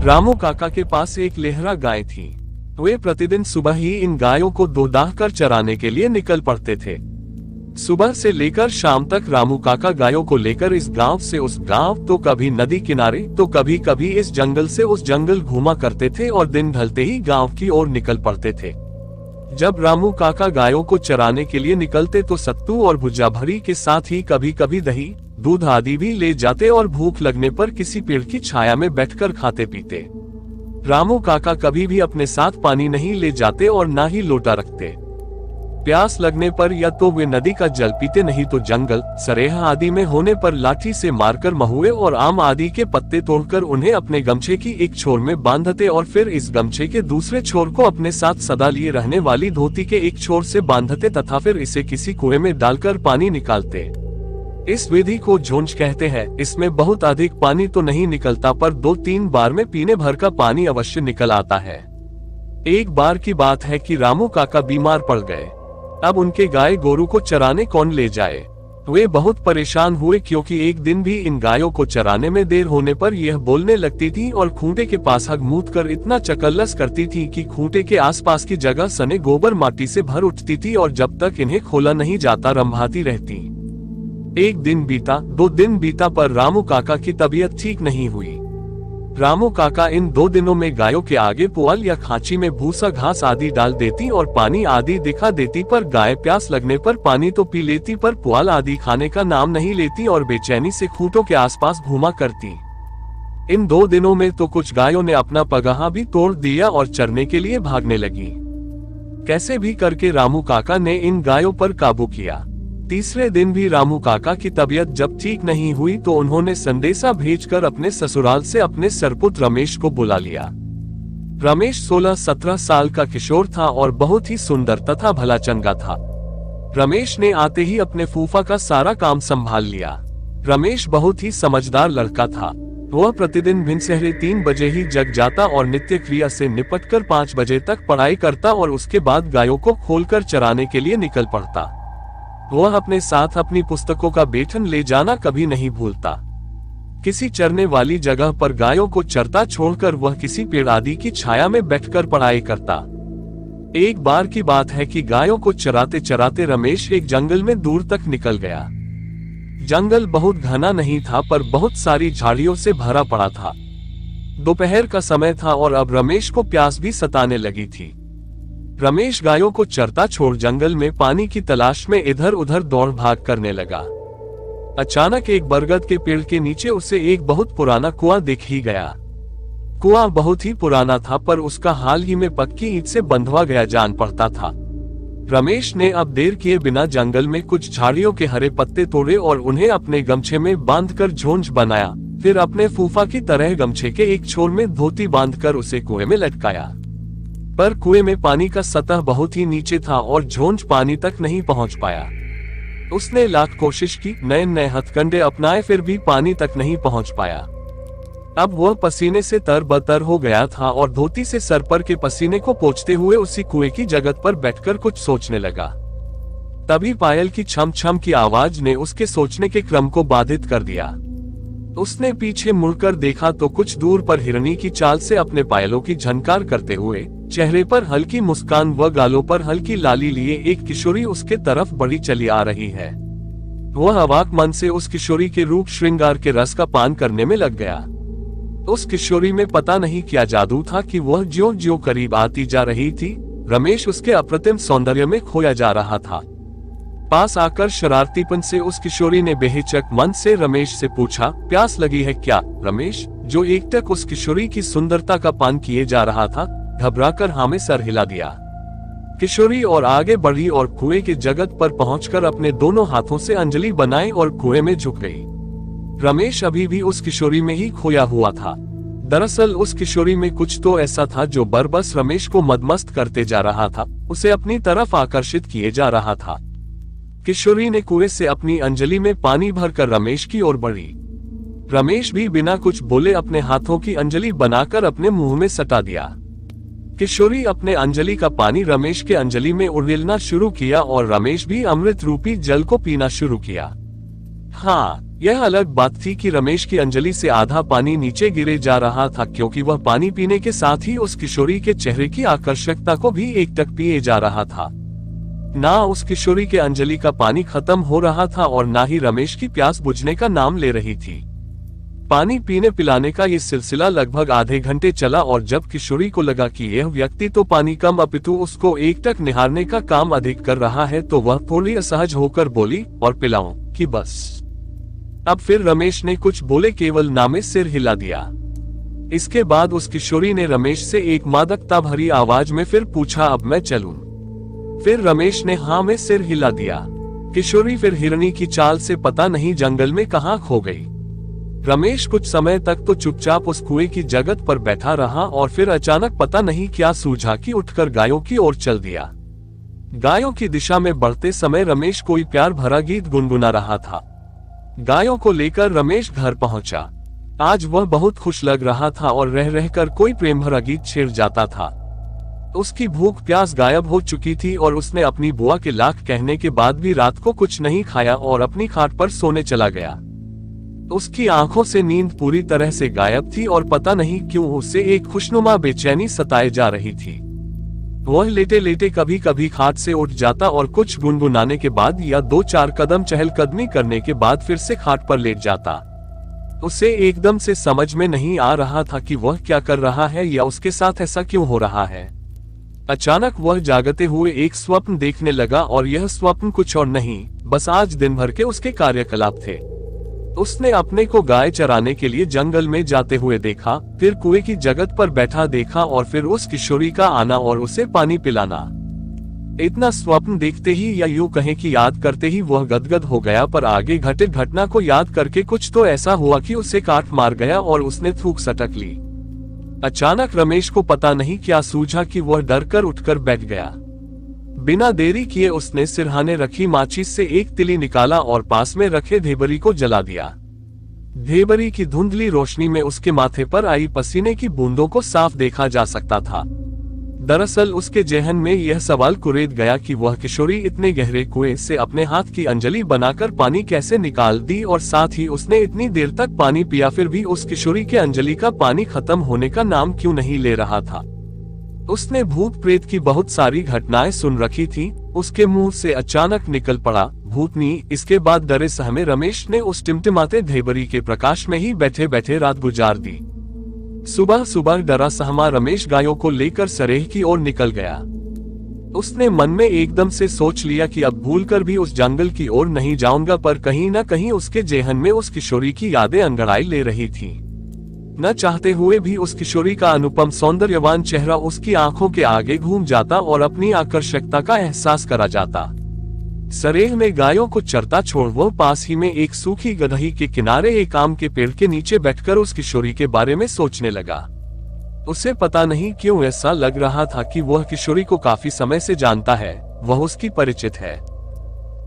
रामू काका के पास एक लेहरा गाय थी। वे प्रतिदिन सुबह ही इन गायों को दूधाह कर चराने के लिए निकल पड़ते थे। सुबह से लेकर शाम तक रामू काका गायों को लेकर इस गांव से उस गांव, तो कभी नदी किनारे तो कभी कभी इस जंगल से उस जंगल घूमा करते थे और दिन ढलते ही गांव की ओर निकल पड़ते थे। जब रामू काका गायों को चराने के लिए निकलते तो सत्तू और भुज्जा भरी के साथ ही कभी कभी दही, दूध आदि भी ले जाते और भूख लगने पर किसी पेड़ की छाया में बैठकर खाते पीते। रामू काका कभी भी अपने साथ पानी नहीं ले जाते और ना ही लोटा रखते। प्यास लगने पर या तो वे नदी का जल पीते, नहीं तो जंगल, सरेह आदि में होने पर लाठी से मारकर महुए और आम आदि के पत्ते तोड़कर उन्हें अपने गमछे की एक छोर में बांधते और फिर इस गमछे के दूसरे छोर को अपने साथ सदा लिए रहने वाली धोती के एक छोर से बांधते तथा फिर इसे किसी कुएं में डालकर पानी निकालते। इस विधि को झोंझ कहते हैं। इसमें बहुत अधिक पानी तो नहीं निकलता, पर 2-3 बार में पीने भर का पानी अवश्य निकल आता है। एक बार की बात है कि रामू काका बीमार पड़ गए। अब उनके गाय गोरू को चराने कौन ले जाए। वे बहुत परेशान हुए, क्योंकि एक दिन भी इन गायों को चराने में देर होने पर यह बोलने लगती थी और खूंटे के पास हग मूत कर इतना चकल्लस करती थी कि खूंटे के आसपास की जगह सने गोबर माटी से भर उठती थी और जब तक इन्हें खोला नहीं जाता रंभाती रहती। एक दिन बीता, 2 दिन बीता, पर रामू काका की तबीयत ठीक नहीं हुई। रामू काका इन 2 दिनों में गायों के आगे पुआल या खांची में भूसा घास आदि डाल देती और पानी आदि दिखा देती, पर गाय प्यास लगने पर पानी तो पी लेती, पर पुआल आदि खाने का नाम नहीं लेती और बेचैनी से खूंटों के आसपास घूमा करती। इन 2 दिनों में तो कुछ गायों ने अपना पगहा भी तोड़ दिया और चरने के लिए भागने लगी। कैसे भी करके रामू काका ने इन गायों पर काबू किया। तीसरे दिन भी रामू काका की तबीयत जब ठीक नहीं हुई तो उन्होंने संदेशा भेजकर अपने ससुराल से अपने सरपुत्र रमेश को बुला लिया। रमेश 16-17 साल का किशोर था और बहुत ही सुंदर तथा भला चंगा था। रमेश ने आते ही अपने फूफा का सारा काम संभाल लिया। रमेश बहुत ही समझदार लड़का था। वह प्रतिदिन भिनसहरे 3 बजे ही जग जाता और नित्य क्रिया से निपटकर 5 बजे तक पढ़ाई करता और उसके बाद गायों को खोलकर चराने के लिए निकल पड़ता। वह अपने साथ अपनी पुस्तकों का बेठन ले जाना कभी नहीं भूलता। किसी चरने वाली जगह पर गायों को चरता छोड़कर वह किसी पेड़ आदि की छाया में बैठकर पढ़ाई करता। एक बार की बात है कि गायों को चराते चराते रमेश एक जंगल में दूर तक निकल गया। जंगल बहुत घना नहीं था, पर बहुत सारी झाड़ियों से भरा पड़ा था। दोपहर का समय था और अब रमेश को प्यास भी सताने लगी थी। रमेश गायों को चरता छोड़ जंगल में पानी की तलाश में इधर उधर दौड़ भाग करने लगा। अचानक एक बरगद के पेड़ के नीचे उसे एक बहुत पुराना कुआं दिख ही गया। कुआं बहुत ही पुराना था, पर उसका हाल ही में पक्की ईंट से बंधवा गया जान पड़ता था। रमेश ने अब देर किए बिना जंगल में कुछ झाड़ियों के हरे पत्ते तोड़े और उन्हें अपने गमछे में बांधकर झोंझ बनाया। फिर अपने फूफा की तरह गमछे के एक छोर में धोती बांधकर उसे कुएं में लटकाया। पर कुएं में पानी का सतह बहुत ही नीचे था और झोंझ पानी तक नहीं पहुंच पाया। उसने लाख कोशिश की, नए नए हथकंडे अपनाए, फिर भी पानी तक नहीं पहुंच पाया। अब वह पसीने से तरबतर हो गया था और धोती से सर पर के पसीने को पोंछते हुए उसी कुएं की जगत पर बैठकर कुछ सोचने लगा। तभी पायल की छम छम की आवाज ने उसके सोचने के क्रम को बाधित कर दिया। उसने पीछे मुड़कर देखा तो कुछ दूर पर हिरनी की चाल से अपने पायलों की झनकार करते हुए, चेहरे पर हल्की मुस्कान व गालों पर हल्की लाली लिए एक किशोरी उसके तरफ बढ़ी चली आ रही है। वह अवाक मन से उस किशोरी के रूप श्रृंगार के रस का पान करने में लग गया। उस किशोरी में पता नहीं क्या जादू था कि वह ज्यों ज्यों करीब आती जा रही थी, रमेश उसके अप्रतिम सौंदर्य में खोया जा रहा था। पास आकर शरारतीपन से उस किशोरी ने बेहिचक मन से रमेश से पूछा, प्यास लगी है क्या? रमेश, जो एकटक उस किशोरी की सुंदरता का पान किए जा रहा था, घबराकर हाँ में सर हिला दिया। किशोरी और आगे बढ़ी और कुएं के जगत पर पहुंचकर अपने दोनों हाथों से अंजलि बनाई और कुएं में झुक गई। रमेश अभी भी उस किशोरी में ही खोया हुआ था। दरअसल उस किशोरी में कुछ तो ऐसा था जो बरबस रमेश को मदमस्त करते जा रहा था, उसे अपनी तरफ आकर्षित किए जा रहा था। किशोरी ने कुएं से अपनी अंजलि में पानी भरकर रमेश की ओर बढ़ी। रमेश भी बिना कुछ बोले अपने हाथों की अंजलि बनाकर अपने मुंह में सटा दिया। किशोरी अपने अंजलि का पानी रमेश के अंजलि में उड़ेलना शुरू किया और रमेश भी अमृत रूपी जल को पीना शुरू किया। हाँ, यह अलग बात थी कि रमेश की अंजलि से आधा पानी नीचे गिरे जा रहा था, क्योंकि वह पानी पीने के साथ ही उस किशोरी के चेहरे की आकर्षकता को भी एकटक पिए जा रहा था। ना उस किशोरी के अंजलि का पानी खत्म हो रहा था और ना ही रमेश की प्यास बुझने का नाम ले रही थी। पानी पीने पिलाने का ये सिलसिला लगभग आधे घंटे चला और जब किशोरी को लगा कि यह व्यक्ति तो पानी कम अपितु उसको एकटक निहारने का काम अधिक कर रहा है, तो वह थोड़ी असहज होकर बोली, और पिलाऊं कि बस। अब फिर रमेश ने कुछ बोले केवल ना में सिर हिला दिया। इसके बाद उस किशोरी ने रमेश से एक मादकता भरी आवाज में फिर पूछा, अब मैं चलूं? फिर रमेश ने हाँ में सिर हिला दिया। किशोरी फिर हिरनी की चाल से पता नहीं जंगल में कहाँ खो गई। रमेश कुछ समय तक तो चुपचाप उस कुएं की जगत पर बैठा रहा और फिर अचानक पता नहीं क्या सूझा कि उठकर गायों की ओर चल दिया। गायों की दिशा में बढ़ते समय रमेश कोई प्यार भरा गीत गुनगुना रहा था। गायों को लेकर रमेश घर पहुंचा। आज वह बहुत खुश लग रहा था और रह रहकर कोई प्रेम भरा गीत छेड़ जाता था। उसकी भूख प्यास गायब हो चुकी थी और उसने अपनी बुआ के लाख कहने के बाद भी रात को कुछ नहीं खाया और अपनी खाट पर सोने चला गया। उसकी आंखों से नींद पूरी तरह से गायब थी और पता नहीं क्यों उसे एक खुशनुमा बेचैनी सताए जा रही थी। वह लेटे लेटे कभी कभी खाट से उठ जाता और कुछ गुनगुनाने के बाद या 2-4 कदम चहलकदमी करने के बाद फिर से खाट पर लेट जाता। उसे एकदम से समझ में नहीं आ रहा था कि वह क्या कर रहा है या उसके साथ ऐसा क्यों हो रहा है। अचानक वह जागते हुए एक स्वप्न देखने लगा और यह स्वप्न कुछ और नहीं, बस आज दिन भर के उसके कार्यकलाप थे। उसने अपने को गाय चराने के लिए जंगल में जाते हुए देखा, फिर कुएं की जगत पर बैठा देखा और फिर उस किशोरी का आना और उसे पानी पिलाना। इतना स्वप्न देखते ही या यूं कहें कि याद करते ही वह गदगद हो गया, पर आगे घटित घटना को याद करके कुछ तो ऐसा हुआ कि उसे काट मार गया और उसने थूक सटक ली। अचानक रमेश को पता नहीं क्या सूझा कि वह डर कर उठकर बैठ गया। बिना देरी किए उसने सिरहाने रखी माचिस से एक तिली निकाला और पास में रखे ढेबरी को जला दिया। ढेबरी की धुंधली रोशनी में उसके माथे पर आई पसीने की बूंदों को साफ देखा जा सकता था। दरअसल उसके जेहन में यह सवाल कुरेद गया कि वह किशोरी इतने गहरे कुएं से अपने हाथ की अंजलि बनाकर पानी कैसे निकाल दी, और साथ ही उसने इतनी देर तक पानी पिया फिर भी उस किशोरी के अंजलि का पानी खत्म होने का नाम क्यों नहीं ले रहा था। उसने भूत प्रेत की बहुत सारी घटनाएं सुन रखी थी। उसके मुंह से अचानक निकल पड़ा, भूतनी। इसके बाद डरे सहमे रमेश ने उस टिमटिमाते ढेबरी के प्रकाश में ही बैठे बैठे रात गुजार दी। सुबह सुबह डरा सहमा रमेश गायों को लेकर सरेह की ओर निकल गया। उसने मन में एकदम से सोच लिया कि अब भूलकर भी उस जंगल की ओर नहीं जाऊंगा, पर कहीं न कहीं उसके जेहन में उस किशोरी की यादें अंगड़ाई ले रही थी। न चाहते हुए भी उस किशोरी का अनुपम सौंदर्यवान चेहरा उसकी आंखों के आगे घूम जाता और अपनी आकर्षकता का एहसास करा जाता। सरेह में गायों को चरता छोड़ वो पास ही में एक सूखी गदही के किनारे एक आम के पेड़ के नीचे बैठकर उस किशोरी के बारे में सोचने लगा। उसे पता नहीं क्यों ऐसा लग रहा था कि वह किशोरी को काफी समय से जानता है, वह उसकी परिचित है।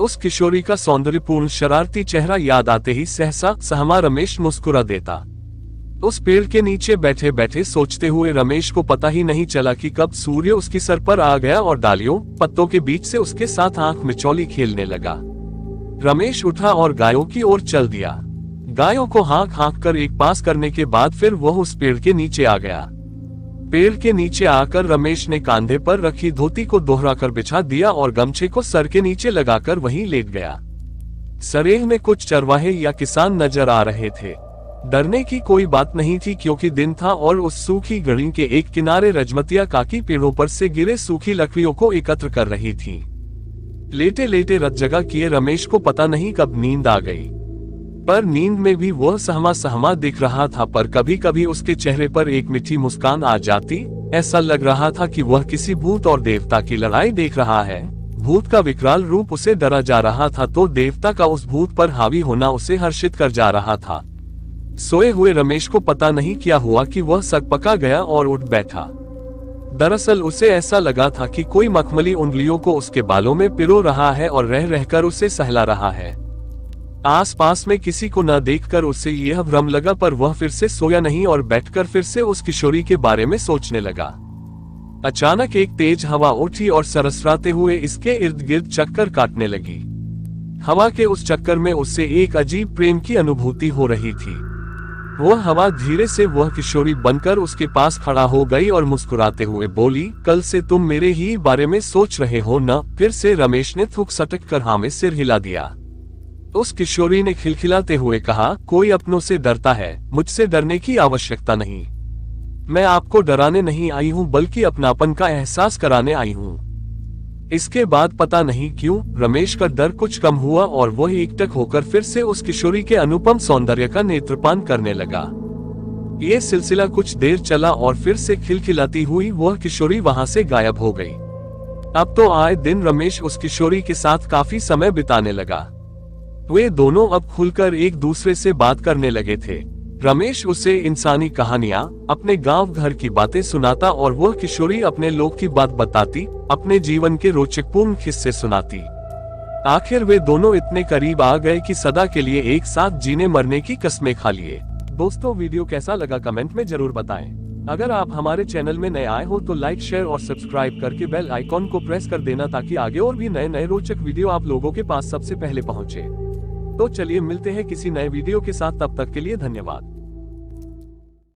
उस किशोरी का सौंदर्यपूर्ण शरारती चेहरा याद आते ही सहसा सहमा रमेश मुस्कुरा देता। उस पेड़ के नीचे बैठे बैठे सोचते हुए रमेश को पता ही नहीं चला कि कब सूर्य उसकी सर पर आ गया और डालियों पत्तों के बीच से उसके साथ आंख मिचौली खेलने लगा। रमेश उठा और गायों की ओर चल दिया। गायों को हाँक हाँक कर एक पास करने के बाद फिर वह उस पेड़ के नीचे आ गया। पेड़ के नीचे आकर रमेश ने कांधे पर रखी धोती को दोहरा कर बिछा दिया और गमछे को सर के नीचे लगाकर वहीं लेट गया। सरेह में कुछ चरवाहे या किसान नजर आ रहे थे। डरने की कोई बात नहीं थी क्योंकि दिन था और उस सूखी गढ़ी के एक किनारे रजमतिया काकी पेड़ों पर से गिरे सूखी लकड़ियों को एकत्र कर रही थी। लेटे लेटे रत जगा किए रमेश को पता नहीं कब नींद आ गई, पर नींद में भी वह सहमा सहमा दिख रहा था, पर कभी कभी उसके चेहरे पर एक मीठी मुस्कान आ जाती। ऐसा लग रहा था कि वह किसी भूत और देवता की लड़ाई देख रहा है। भूत का विकराल रूप उसे डरा जा रहा था तो देवता का उस भूत पर हावी होना उसे हर्षित कर जा रहा था। सोए हुए रमेश को पता नहीं क्या हुआ कि वह सकपका गया और उठ बैठा। दरअसल उसे ऐसा लगा था कि कोई मखमली उंगलियों को उसके बालों में पिरो रहा है और रह रहकर उसे सहला रहा है। आसपास में किसी को न देखकर उसे यह भ्रम लगा, पर वह फिर से सोया नहीं और बैठकर फिर से उस किशोरी के बारे में सोचने लगा। अचानक एक तेज हवा उठी और सरसराते हुए इसके इर्द गिर्द चक्कर काटने लगी। हवा के उस चक्कर में उससे एक अजीब प्रेम की अनुभूति हो रही थी। वह हवा धीरे से वह किशोरी बनकर उसके पास खड़ा हो गई और मुस्कुराते हुए बोली, कल से तुम मेरे ही बारे में सोच रहे हो न? फिर से रमेश ने थूक सटक कर हाँ में सिर हिला दिया। उस किशोरी ने खिलखिलाते हुए कहा, कोई अपनों से डरता है, मुझसे डरने की आवश्यकता नहीं। मैं आपको डराने नहीं आई हूँ बल्कि अपनापन का एहसास कराने आई हूँ। इसके बाद पता नहीं क्यों रमेश का डर कुछ कम हुआ और वह एकटक होकर फिर से उस किशोरी के अनुपम सौंदर्य का नेत्रपान करने लगा। ये सिलसिला कुछ देर चला और फिर से खिलखिलाती हुई वह किशोरी वहां से गायब हो गई। अब तो आए दिन रमेश उस किशोरी के साथ काफी समय बिताने लगा। वे दोनों अब खुलकर एक दूसरे से बात करने लगे थे। रमेश उसे इंसानी कहानियां, अपने गांव घर की बातें सुनाता और वह किशोरी अपने लोक की बात बताती, अपने जीवन के रोचकपूर्ण किस्से सुनाती। आखिर वे दोनों इतने करीब आ गए कि सदा के लिए एक साथ जीने मरने की कस्में खा लिए। दोस्तों, वीडियो कैसा लगा कमेंट में जरूर बताएं। अगर आप हमारे चैनल में नए आए हो तो लाइक, शेयर और सब्सक्राइब करके बेल आइकॉन को प्रेस कर देना ताकि आगे और भी नए नए रोचक वीडियो आप लोगों के पास सबसे पहले पहुंचे। तो चलिए मिलते हैं किसी नए वीडियो के साथ, तब तक के लिए धन्यवाद।